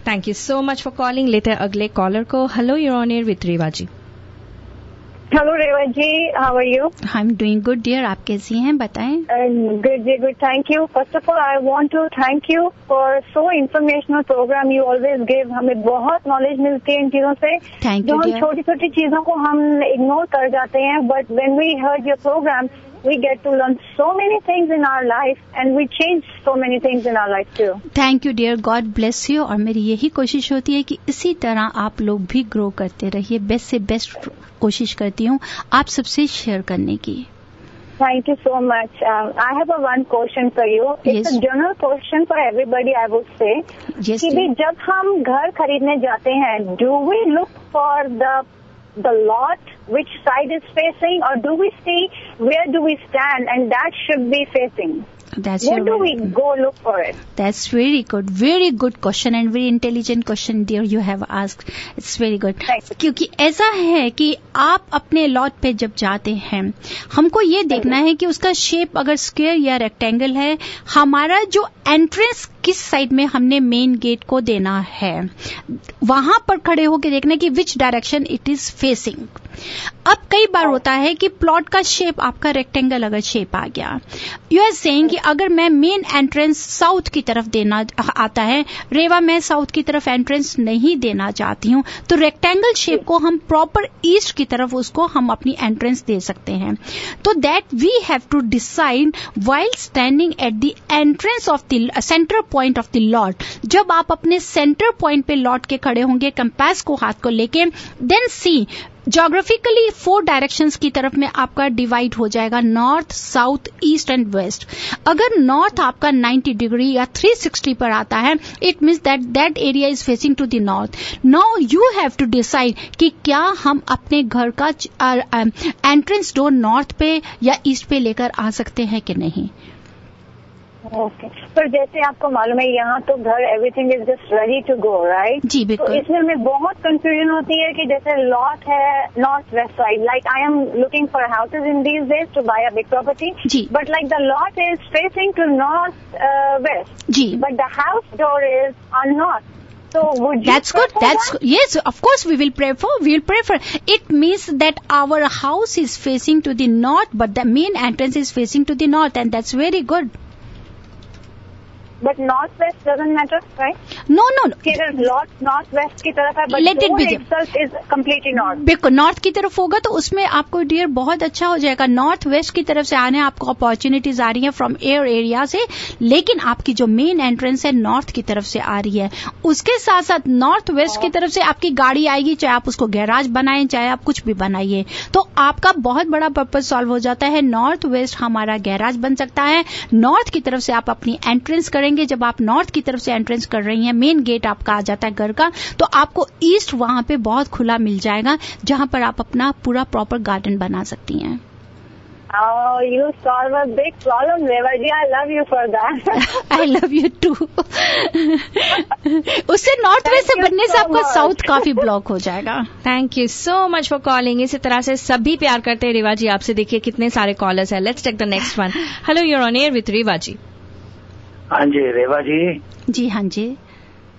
Thank you so much for calling. लेते हैं अगले कॉलर को। Hello, you're on air with Reva ji. Hello Reva ji, how are you? I am doing good dear, आप कैसी हैं बताएं? Good ji, good, thank you. First of all I want to thank you for so informational program you always give. हमें बहुत नॉलेज मिलती है इन चीजों से, जो हम छोटी छोटी चीजों को हम इग्नोर कर जाते हैं, but when we heard your program we get to learn so many things in our life and we change so many things in our life too. Thank you dear, God bless you। और मेरी यही कोशिश होती है कि इसी तरह आप लोग भी ग्रो करते रहिए। बेस्ट से बेस्ट कोशिश करती हूँ आप सबसे शेयर करने की। Thank you so much. I have one question for you. It's yes. a general question for everybody, I would say. Yes, कि जब हम घर खरीदने जाते हैं, do we look for the lot which side is facing, or do we see where do we stand and that should be facing? That's Where do we go look for it? That's very good question and very intelligent question dear you have asked. It's very good. क्योंकि ऐसा है कि आप अपने लॉट पे जब जाते हैं, हमको ये देखना है कि उसका शेप अगर स्क्वायर या रेक्टेंगल है, हमारा जो एंट्रेंस किस साइड में हमने मेन गेट को देना है, वहां पर खड़े होकर देखना कि which direction it is facing. अब कई बार होता है कि प्लॉट का शेप आपका रेक्टेंगल अगर शेप आ गया, यू आर सेइंग कि अगर मैं मेन एंट्रेंस साउथ की तरफ देना आता है, रेवा मैं साउथ की तरफ एंट्रेंस नहीं देना चाहती हूं, तो रेक्टेंगल शेप को हम प्रॉपर ईस्ट की तरफ उसको हम अपनी एंट्रेंस दे सकते हैं। तो that we have to decide while standing at the entrance of the centre point of the lot. जब आप अपने सेंटर पॉइंट पे लॉट के खड़े होंगे कंपास को हाथ को लेके, देन सी ज्योग्राफिकली 4 डायरेक्शंस की तरफ में आपका डिवाइड हो जाएगा, north, south, east and west. अगर नॉर्थ आपका 90 डिग्री या 360 पर आता है, it means that area is facing to the north. Now you have to decide कि क्या हम अपने घर का एंट्रेंस डोर नॉर्थ पे या ईस्ट पे लेकर आ सकते हैं कि नहीं। ओके, पर जैसे आपको मालूम है यहाँ तो घर everything is just ready to go, right? जी बिल्कुल। तो इसमें हमें बहुत कंफ्यूजन होती है कि जैसे लॉट है north west side, like I am looking for houses in these days to buy a big property, but like the lot is facing to north west, ji, but the house door is on north. So would you That's good. That's good. Yes, of course we will prefer. We will prefer. It means that our house is facing to the north, but the main entrance is facing to the north, and that's very good. But north-west doesn't matter, right? No. अगर north-west की तरफ है, but Let it be itself is completely north. बिल्कुल नॉर्थ की तरफ होगा तो उसमें आपको डियर बहुत अच्छा हो जाएगा। नॉर्थ वेस्ट की तरफ से आने आपको अपॉर्चुनिटीज आ रही है फ्रॉम एयर एरिया से, लेकिन आपकी जो मेन एंट्रेंस है नॉर्थ की तरफ से आ रही है। उसके साथ साथ नॉर्थ वेस्ट की तरफ से आपकी गाड़ी आएगी, चाहे आप उसको गैराज बनाएं, चाहे आप कुछ भी बनाइए, तो आपका बहुत बड़ा पर्पज सॉल्व हो जाता है। नॉर्थ वेस्ट हमारा गैराज बन सकता है। नॉर्थ की तरफ से आप अपनी एंट्रेंस करेंगे, जब आप नॉर्थ की तरफ से एंट्रेंस कर रही हैं, मेन गेट आपका आ जाता है घर का, तो आपको ईस्ट वहां पे बहुत खुला मिल जाएगा, जहां पर आप अपना पूरा प्रॉपर गार्डन बना सकती हैं। Oh, you solve a big problem, Reva ji. I love you for that. I love you too. उससे नॉर्थ वेस्ट से बनने से आपका साउथ काफी ब्लॉक हो जाएगा। Thank you so much for calling. इसी तरह से सभी प्यार करते हैं रेवा जी आपसे। देखिए कितने सारे कॉलर्स हैं। Let's take the next one. Hello, you're on air with Reva ji. हाँ जी रेवा जी। जी हाँ जी।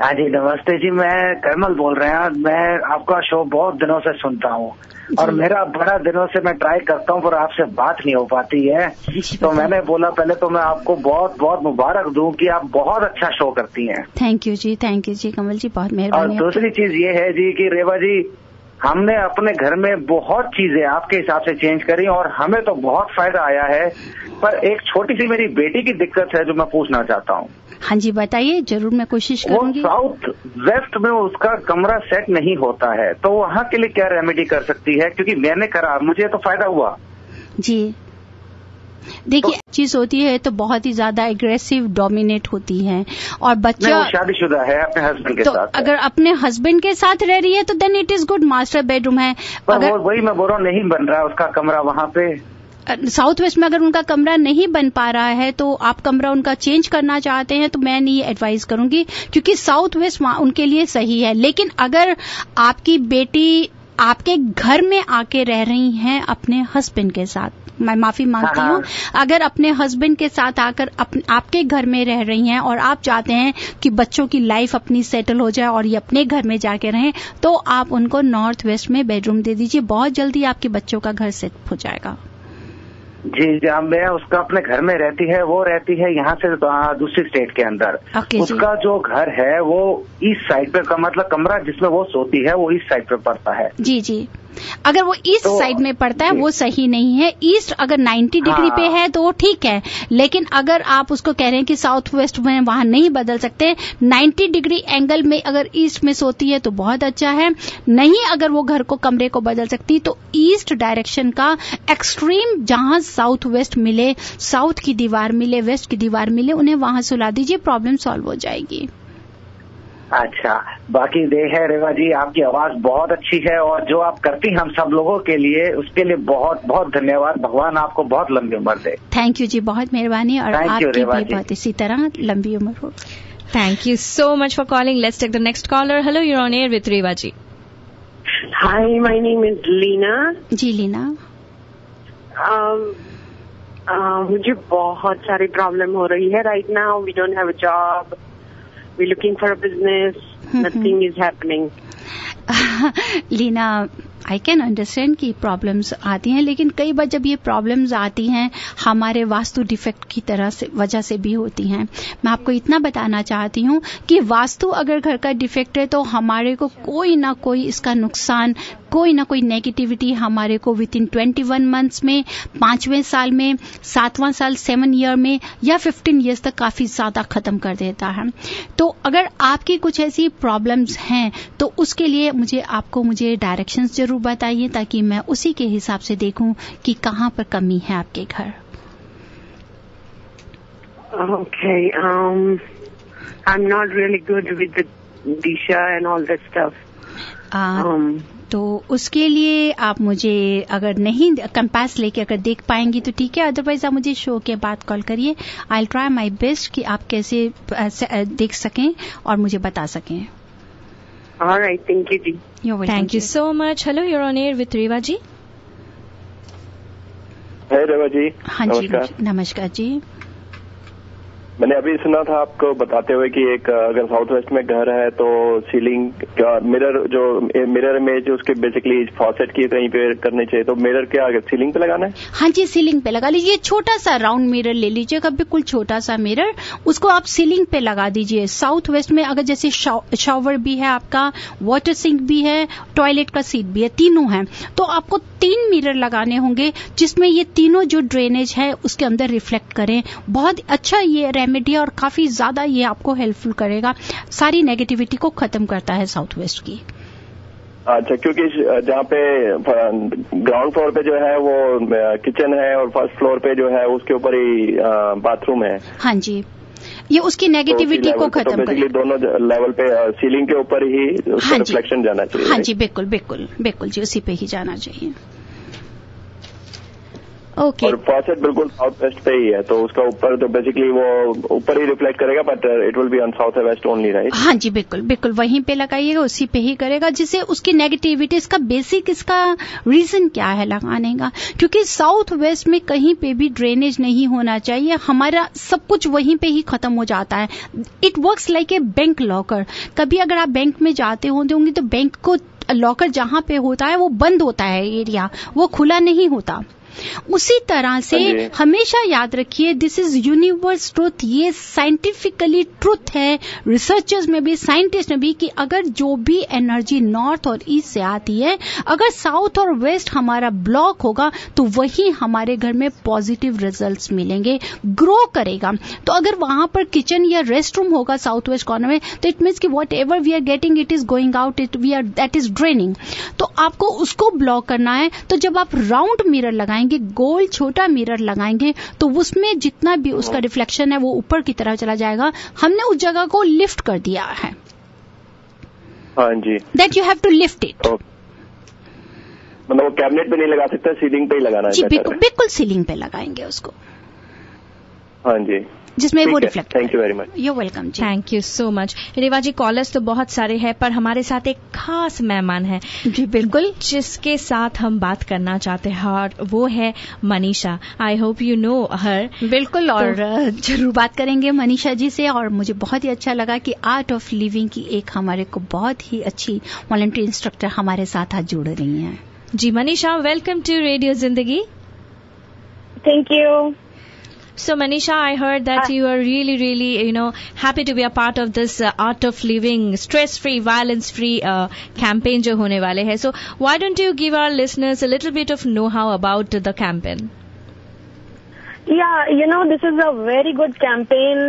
हाँ जी नमस्ते जी, मैं करमल बोल रहे हैं। मैं आपका शो बहुत दिनों से सुनता हूँ और मेरा बड़ा दिनों से मैं ट्राई करता हूँ पर आपसे बात नहीं हो पाती है, तो मैंने बोला पहले तो मैं आपको बहुत बहुत मुबारक दूं कि आप बहुत अच्छा शो करती हैं। थैंक यू जी कमल जी, बहुत मेहरबानी। और दूसरी चीज ये है जी कि रेवा जी हमने अपने घर में बहुत चीजें आपके हिसाब से चेंज करी और हमें तो बहुत फायदा आया है, पर एक छोटी सी मेरी बेटी की दिक्कत है जो मैं पूछना चाहता हूँ। हाँ जी बताइए, जरूर मैं कोशिश करूंगी। वो साउथ वेस्ट में उसका कमरा सेट नहीं होता है, तो वहाँ के लिए क्या रेमेडी कर सकती है? क्योंकि मैंने करा, मुझे तो फायदा हुआ। जी देखिए, चीज होती है तो बहुत ही ज्यादा एग्रेसिव डोमिनेट होती है, और बच्चा शादीशुदा है अपने हस्बैंड के साथ। अगर अपने हस्बैंड के साथ रह रही है तो then it is good, master bedroom है। अगर वही मैं बोल रहा हूँ, नहीं बन रहा है उसका कमरा वहाँ पे साउथ वेस्ट में। अगर उनका कमरा नहीं बन पा रहा है तो आप कमरा उनका चेंज करना चाहते हैं तो मैं नहीं एडवाइज करूंगी, क्योंकि साउथ वेस्ट उनके लिए सही है। लेकिन अगर आपकी बेटी आपके घर में आके रह रही हैं अपने हस्बैंड के साथ, मैं माफी मांगती हूँ, अगर अपने हस्बैंड के साथ आकर आपके घर में रह रही हैं और आप चाहते हैं कि बच्चों की लाइफ अपनी सेटल हो जाए और ये अपने घर में जाके रहें, तो आप उनको नॉर्थ वेस्ट में बेडरूम दे दीजिए। बहुत जल्दी आपके बच्चों का घर सेट हो जाएगा। जी, जहाँ मैं उसका अपने घर में रहती है, वो रहती है यहाँ से दूसरी स्टेट के अंदर। उसका जो घर है वो ईस्ट साइड पे का, मतलब कमरा जिसमें वो सोती है वो ईस्ट साइड पे पड़ता है। जी जी, अगर वो ईस्ट साइड में पड़ता है वो सही नहीं है। ईस्ट अगर 90 डिग्री पे है तो वो ठीक है, लेकिन अगर आप उसको कह रहे हैं कि साउथ वेस्ट में वहां नहीं बदल सकते, 90 डिग्री एंगल में अगर ईस्ट में सोती है तो बहुत अच्छा है। नहीं, अगर वो घर को कमरे को बदल सकती तो ईस्ट डायरेक्शन का एक्सट्रीम जहां साउथ वेस्ट मिले, साउथ की दीवार मिले, वेस्ट की दीवार मिले, उन्हें वहां सुला दीजिए, प्रॉब्लम सॉल्व हो जाएगी। अच्छा, बाकी है रेवा जी, आपकी आवाज बहुत अच्छी है और जो आप करती हैं हम सब लोगों के लिए, उसके लिए बहुत बहुत धन्यवाद। भगवान आपको बहुत लंबी उम्र दे। थैंक यू जी, बहुत मेहरबानी, और आपकी भी बहुत इसी तरह लंबी उम्र हो। Thank you so much for calling. Let's take the next caller. Hello, you are on air with Reva ji. Hi, my name is Leena. Ji Leena, मुझे बहुत सारी प्रॉब्लम हो रही है right now. We don't have a job, we're looking for a business, nothing is happening. Leena, I can understand कि प्रॉब्लम्स आती हैं, लेकिन कई बार जब ये प्रॉब्लम्स आती हैं हमारे वास्तु डिफेक्ट की तरह से वजह से भी होती हैं। मैं आपको इतना बताना चाहती हूँ कि वास्तु अगर घर का डिफेक्ट है तो हमारे को कोई ना कोई इसका नुकसान, कोई ना कोई नेगेटिविटी हमारे को विद इन 21 मंथ्स में, 5वें साल में, 7वां साल 7 ईयर में, या 15 ईयर्स तक काफी ज्यादा खत्म कर देता है। तो अगर आपकी कुछ ऐसी प्रॉब्लम्स हैं तो उसके लिए मुझे डायरेक्शंस जरूर बताइए, ताकि मैं उसी के हिसाब से देखूं कि कहां पर कमी है आपके घर। Okay, I'm not really good with the disha and all that stuff. तो उसके लिए आप मुझे अगर नहीं कंपास लेके अगर देख पाएंगी तो ठीक है, अदरवाइज आप मुझे शो के बाद कॉल करिए। I will try my best कि आप कैसे देख सकें और मुझे बता सकें। All right, thank you ji. Thank you so much. Hello, you're on air with Reva जी। है रेवा जी। हाँ जी, नमस्कार जी। मैंने अभी सुना था आपको बताते हुए कि एक अगर साउथ वेस्ट में घर है तो सीलिंग का मिरर में जो उसके बेसिकली फॉसेट की कहीं पे करने चाहिए, तो मिरर क्या अगर सीलिंग पे लगाना है? हाँ जी, सीलिंग पे लगा लीजिए। छोटा सा राउंड मिरर ले लीजिएगा, बिल्कुल छोटा सा मिरर, उसको आप सीलिंग पे लगा दीजिए। साउथ वेस्ट में अगर जैसे शावर भी है आपका, वाटर सिंक भी है, टॉयलेट का सीट भी है, तीनों है, तो आपको 3 मिरर लगाने होंगे जिसमें ये तीनों जो ड्रेनेज है उसके अंदर रिफ्लेक्ट करें। बहुत अच्छा ये रेमेडी और काफी ज्यादा ये आपको हेल्पफुल करेगा, सारी नेगेटिविटी को खत्म करता है साउथ वेस्ट की। अच्छा, क्योंकि जहाँ पे ग्राउंड फ्लोर पे जो है वो किचन है और फर्स्ट फ्लोर पे जो है उसके ऊपर ही बाथरूम है। हाँ जी, ये उसकी नेगेटिविटी को खत्म करेगा। दोनों लेवल पे सीलिंग के ऊपर ही उसका रिफ्लेक्शन जाना चाहिए। हाँ जी, बिल्कुल बिल्कुल बिल्कुल जी, उसी पे ही जाना चाहिए। और फॉसेट बिल्कुल साउथ वेस्ट पे ही है, तो उसका ऊपर तो बेसिकली वो ऊपर ही रिफ्लेक्ट करेगा, but it will be on south west only, right? हाँ जी, बिल्कुल बिल्कुल वहीं पे लगाइएगा, उसी पे ही करेगा, जिससे उसकी नेगेटिविटी, इसका बेसिक इसका रीजन क्या है लगाने का, क्योंकि साउथ वेस्ट में कहीं पे भी ड्रेनेज नहीं होना चाहिए। हमारा सब कुछ वहीं पे ही खत्म हो जाता है। It works like a bank locker. कभी अगर आप बैंक में जाते होंगे तो बैंक को लॉकर जहां पे होता है वो बंद होता है एरिया, वो खुला नहीं होता। उसी तरह से हमेशा याद रखिए, दिस इज यूनिवर्स ट्रूथ, ये साइंटिफिकली ट्रूथ है, रिसर्चर्स में भी, साइंटिस्ट में भी, कि अगर जो भी एनर्जी नॉर्थ और ईस्ट से आती है, अगर साउथ और वेस्ट हमारा ब्लॉक होगा तो वही हमारे घर में पॉजिटिव रिजल्ट्स मिलेंगे, ग्रो करेगा। तो अगर वहां पर किचन या रेस्ट रूम होगा साउथ वेस्ट कॉर्नर में, तो इट मीन्स कि whatever we are getting it is going out, that is draining. तो आपको उसको ब्लॉक करना है। तो जब आप राउंड मिरर लगाएंगे, गोल छोटा मिरर लगाएंगे, तो उसमें जितना भी उसका रिफ्लेक्शन है वो ऊपर की तरफ चला जाएगा। हमने उस जगह को लिफ्ट कर दिया है। हाँ जी, that you have to lift it. मतलब वो कैबिनेट पे नहीं लगा सकते, सीलिंग पे ही लगाना है? जी बिल्कुल सीलिंग पे लगाएंगे उसको। हाँ जी, जिसमें वो reflect. Thank you very much. You welcome ji. Thank you so much. Reva ji, callers तो बहुत सारे हैं, पर हमारे साथ एक खास मेहमान है जी, बिल्कुल, जिसके साथ हम बात करना चाहते हैं, और वो है Manisha. I hope you know her. बिल्कुल, और जरूर बात करेंगे मनीषा जी से। और मुझे बहुत ही अच्छा लगा कि आर्ट ऑफ लिविंग की एक हमारे को बहुत ही अच्छी वॉलंटरी इंस्ट्रक्टर हमारे साथ आज जुड़ रही हैं। जी मनीषा, वेलकम टू रेडियो जिंदगी। Thank you. So Manisha, I heard that you are really, happy to be a part of this Art of Living, stress-free, violence-free campaign जो होने वाले हैं. So why don't you give our listeners a little bit of know-how about the campaign? Yeah, this is a very good campaign,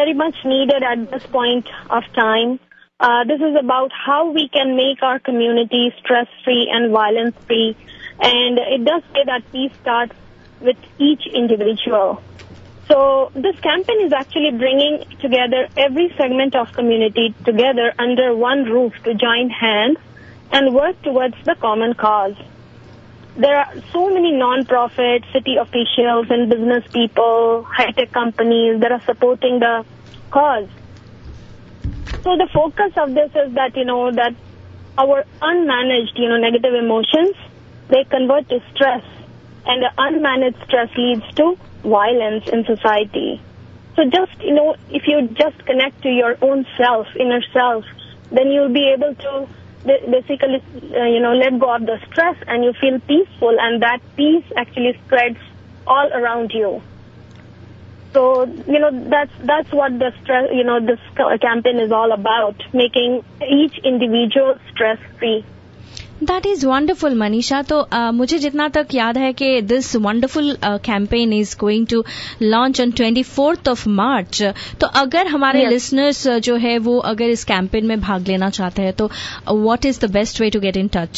very much needed at this point of time. This is about how we can make our community stress-free and violence-free. And it does say that peace starts with each individual. So this campaign is actually bringing together every segment of community together under one roof to join hands and work towards the common cause. There are so many non-profit, city officials and business people, high-tech companies that are supporting the cause. So the focus of this is that, that our unmanaged, negative emotions, they convert to stress. And the unmanaged stress leads to violence in society. So just, if you just connect to your own self, inner self, then you'll be able to basically, let go of the stress and you feel peaceful, and that peace actually spreads all around you. So, that's what the stress, this campaign is all about, making each individual stress-free. That is wonderful, Manisha. तो मुझे जितना तक याद है कि this wonderful campaign is going to launch on 24th of March. तो अगर हमारे listeners जो है वो अगर इस campaign में भाग लेना चाहते हैं, तो what is the best way to get in touch?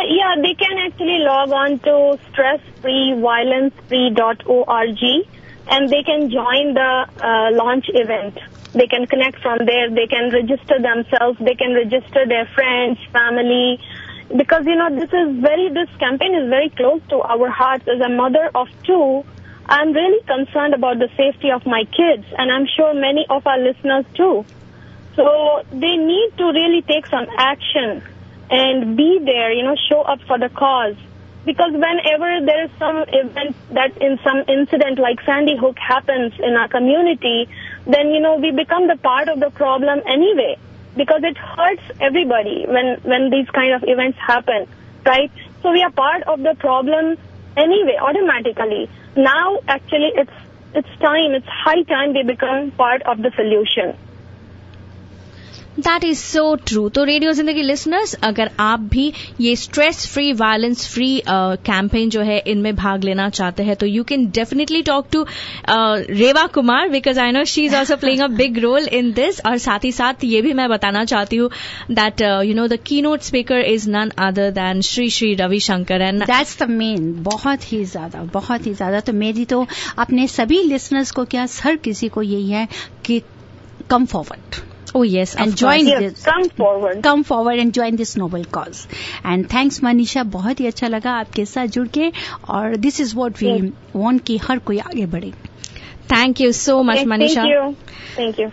Yeah, they can actually log on to stressfreeviolencefree.org and they can join the launch event. They can connect from there. They can register themselves. They can register their friends, family. Because, this campaign is very close to our hearts. As a mother of two, I'm really concerned about the safety of my kids. And I'm sure many of our listeners too. So they need to really take some action and be there, show up for the cause. Because whenever there is some event that in some incident like Sandy Hook happens in our community, then, we become the part of the problem anyway. Because it hurts everybody when these kind of events happen, right? So we are part of the problem anyway, automatically. Now, actually, it's time, it's high time we become part of the solution. That is so true. तो रेडियो जिंदगी लिसनर्स, अगर आप भी ये stress free, violence free campaign जो है इनमें भाग लेना चाहते हैं, तो you can definitely talk to Reva Kumar, because I know she is also playing a big role in this. और साथ ही साथ ये भी मैं बताना चाहती हूँ that the keynote speaker is none other than Shri Ravishankar. And that's the main. बहुत ही ज्यादा. तो मेरी तो अपने सभी लिसनर्स को क्या, हर किसी को यही है कि come forward. Oh yes, and join yes, this. Come forward and join this noble cause. And thanks Manisha, बहुत ही अच्छा लगा आपके साथ जुड़ के. और this is what we want कि हर कोई आगे बढ़े. Thank you so much, Manisha. Thank you.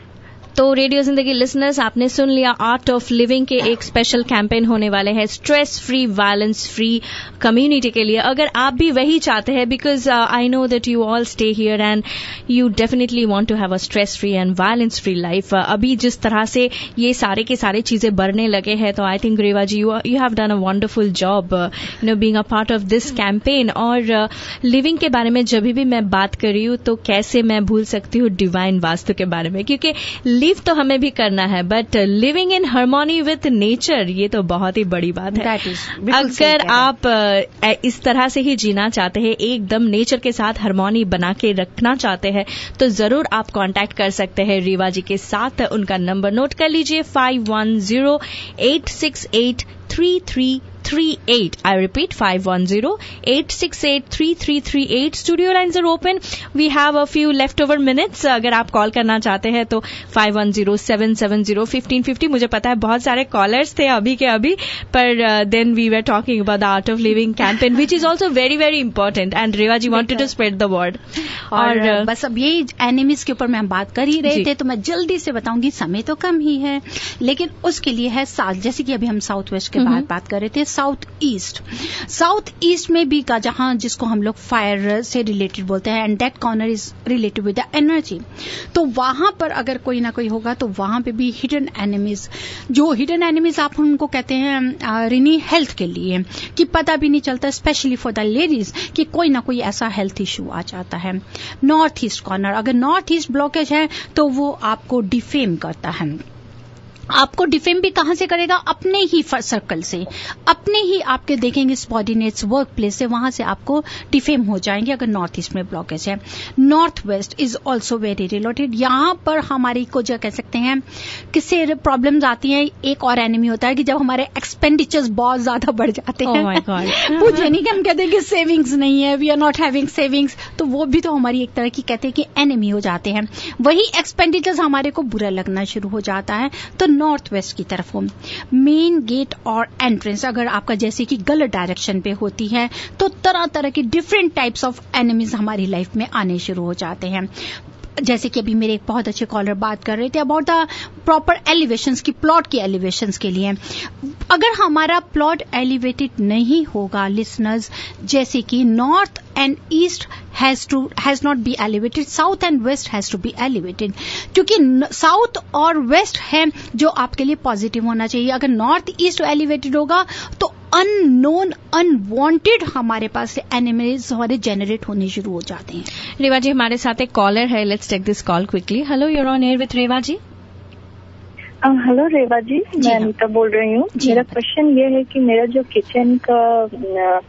तो रेडियो जिंदगी लिसनर्स, आपने सुन लिया आर्ट ऑफ लिविंग के एक स्पेशल कैंपेन होने वाले हैं stress free violence free community के लिए। अगर आप भी वही चाहते हैं, because I know that you all stay here and you definitely want to have a stress free and violence free life. अभी जिस तरह से ये सारे के सारे चीजें बढ़ने लगे हैं, तो I think Reva ji, you have done a wonderful job being a part of this campaign. और लिविंग के बारे में जब भी मैं बात कर रही हूँ, तो कैसे मैं भूल सकती हूँ डिवाइन वास्तु के बारे में, क्योंकि लिव तो हमें भी करना है, but living in harmony with nature, ये तो बहुत ही बड़ी बात है। अगर आप इस तरह से ही जीना चाहते हैं, एकदम नेचर के साथ हार्मोनी बना के रखना चाहते हैं, तो जरूर आप कांटेक्ट कर सकते हैं रेवा जी के साथ। उनका नंबर नोट कर लीजिए 5108683338. I repeat, 5108683338. Studio lines are open. We have a few leftover minutes. अगर आप कॉल करना चाहते हैं तो 5107701550. मुझे पता है बहुत सारे कॉलर्स थे अभी के अभी, पर then we were talking about the Art of Living campaign, which is also very very important. And Reva ji wanted to spread the word. और बस अब यही एनिमीज के ऊपर मैं बात कर ही रहे थे, तो मैं जल्दी से बताऊंगी, समय तो कम ही है, लेकिन उसके लिए है साथ, जैसे कि अभी हम साउथ वेस्ट के बात कर रहे थे, साउथ ईस्ट में भी का, जहां जिसको हम लोग फायर से रिलेटेड बोलते हैं, and that corner is related with the energy. तो वहां पर अगर कोई ना कोई होगा, तो वहां पे भी हिडन एनिमीज, जो हिडन एनिमीज आप उनको कहते हैं रिनी हेल्थ के लिए, कि पता भी नहीं चलता, स्पेशली फॉर द लेडीज, कि कोई ना कोई ऐसा हेल्थ इश्यू आ जाता है। नॉर्थ ईस्ट कॉर्नर, अगर नॉर्थ ईस्ट ब्लॉकेज है, तो वो आपको डिफेम करता है। आपको डिफेम भी कहां से करेगा? अपने ही सर्कल से, अपने ही आपके देखेंगे सबॉर्डिनेट्स वर्क प्लेस से, वहां से आपको डिफेम हो जाएंगे अगर नॉर्थ ईस्ट में ब्लॉकेज है। North west is also very related. यहां पर हमारी को जो कह सकते हैं किससे प्रॉब्लम्स आती हैं, एक और एनिमी होता है कि जब हमारे एक्सपेंडिचर्स बहुत ज्यादा बढ़ जाते हैं। पूछे नहीं कि हम कहते हैं कि सेविंग्स नहीं है, we are not having savings, तो वो भी तो हमारी एक तरह की कहते हैं कि एनिमी हो जाते हैं। वही एक्सपेंडिचर्स हमारे को बुरा लगना शुरू हो जाता है। तो नॉर्थ वेस्ट की तरफ हो। मेन गेट और एंट्रेंस अगर आपका जैसे कि गलत डायरेक्शन पे होती है, तो तरह तरह के डिफरेंट टाइप्स ऑफ एनिमीज हमारी लाइफ में आने शुरू हो जाते हैं। जैसे कि अभी मेरे एक बहुत अच्छे कॉलर बात कर रहे थे अबाउट द प्रॉपर एलिवेशंस की, प्लॉट की एलिवेशंस के लिए। अगर हमारा प्लॉट एलिवेटेड नहीं होगा लिसनर्स, जैसे कि north and east has not be elevated, south and west has to be elevated, क्योंकि साउथ और वेस्ट है जो आपके लिए पॉजिटिव होना चाहिए। अगर नॉर्थ ईस्ट एलिवेटेड होगा तो अननोन अनवांटेड हमारे पास से एनिमल्स हमारे जनरेट होने शुरू हो जाते हैं। रेवा जी, हमारे साथ एक कॉलर है, let's take this call quickly. Hello, you are on air with Reva ji. Hello Reva ji, मैं अनीता बोल रही हूँ। मेरा क्वेश्चन ये है कि मेरा जो किचन का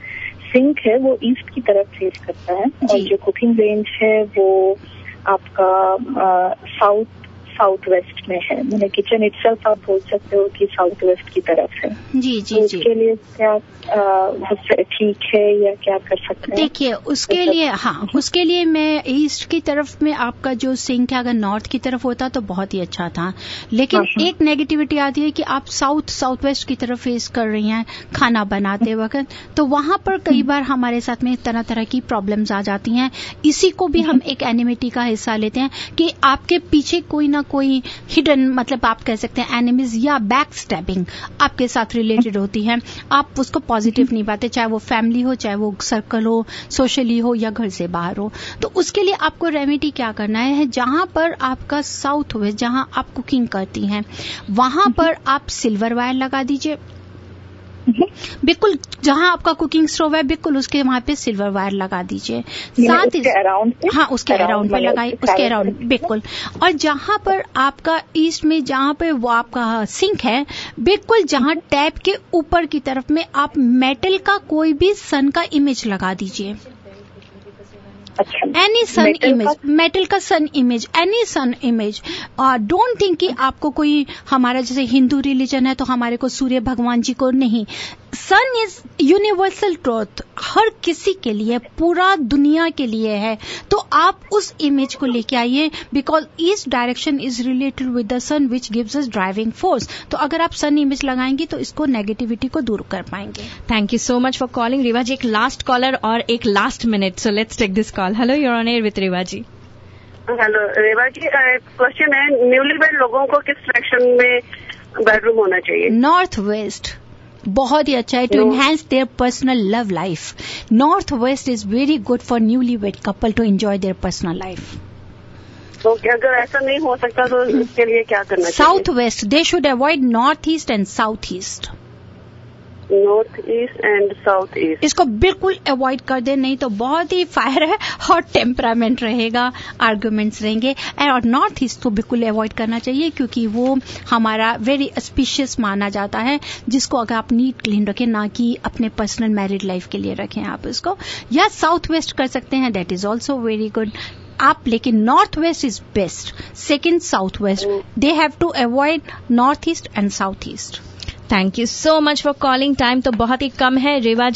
सिंक है वो ईस्ट की तरफ फेस करता है, और जो कुकिंग रेंज है वो आपका साउथ वेस्ट में है। मैंने किचन इटसेल्फ आप बोल सकते हो कि साउथ वेस्ट की तरफ है। जी जी तो उसके लिए क्या ठीक है या क्या कर सकते हैं? देखिए, उसके लिए उसके लिए मैं ईस्ट की तरफ में आपका जो सिंक है, अगर नॉर्थ की तरफ होता तो बहुत ही अच्छा था, लेकिन एक नेगेटिविटी आती है कि आप साउथ वेस्ट की तरफ फेस कर रही हैं खाना बनाते वक्त, तो वहां पर कई बार हमारे साथ में तरह तरह की प्रॉब्लम्स आ जाती हैं। इसी को भी हम एक एनिमिटी का हिस्सा लेते हैं कि आपके पीछे कोई ना कोई हिडन, मतलब आप कह सकते हैं एनिमीज या बैक स्टैबिंग आपके साथ रिलेटेड होती है। आप उसको पॉजिटिव नहीं पाते, चाहे वो फैमिली हो, चाहे वो सर्कल हो, सोशली हो या घर से बाहर हो। तो उसके लिए आपको रेमेडी क्या करना है, जहां पर आपका साउथ वेस्ट, जहां आप कुकिंग करती हैं, वहां पर आप सिल्वर वायर लगा दीजिए। बिल्कुल जहां आपका कुकिंग स्टोव है, बिल्कुल उसके वहां पे सिल्वर वायर लगा दीजिए। साथ ही उसके अराउंड पे लगाइए, उसके अराउंड बिल्कुल। और जहां पर आपका ईस्ट में, जहां पे वो आपका सिंक है, बिल्कुल जहां टैप के ऊपर की तरफ में आप मेटल का कोई भी सन का इमेज लगा दीजिए। एनी सन इमेज, मेटल का sun image, any sun image. Don't think कि आपको कोई, हमारा जैसे हिंदू रिलीजन है तो हमारे को सूर्य भगवान जी को नहीं, सन इज यूनिवर्सल ट्रूथ, हर किसी के लिए, पूरा दुनिया के लिए है। तो आप उस इमेज को लेके आइए, because east direction is related with the sun which gives us driving force. तो अगर आप सन इमेज लगाएंगे तो इसको नेगेटिविटी को दूर कर पाएंगे। Thank you so much for calling Reva ji. एक लास्ट कॉलर और एक last minute, so let's take this call. Hello, you are on air with Reva ji. Hello Reva ji, question है, न्यूली वेड लोगों को किस डायरेक्शन में बेडरूम होना चाहिए? नॉर्थ वेस्ट बहुत ही अच्छा है to enhance their personal love life. North west is very good for newly wed couple to enjoy their personal life. तो अगर ऐसा नहीं हो सकता तो इसके लिए क्या करना चाहिए? South west, they should avoid north east and south east. North east and south east इसको बिल्कुल अवॉइड कर दे, नहीं तो बहुत ही फायर है, हॉट टेम्परामेंट रहेगा, आर्गुमेंट्स रहेंगे। और नॉर्थ ईस्ट तो बिल्कुल अवॉइड करना चाहिए क्योंकि वो हमारा वेरी ऑस्पिशियस माना जाता है, जिसको अगर आप नीट क्लीन रखें, ना कि अपने पर्सनल मैरिड लाइफ के लिए रखें आप इसको। या साउथ वेस्ट कर सकते हैं, that is also very good आप, लेकिन north west is best, second south west. They have to avoid north east and south east. Thank you so much for calling. Time तो बहुत ही कम है रेवा जी।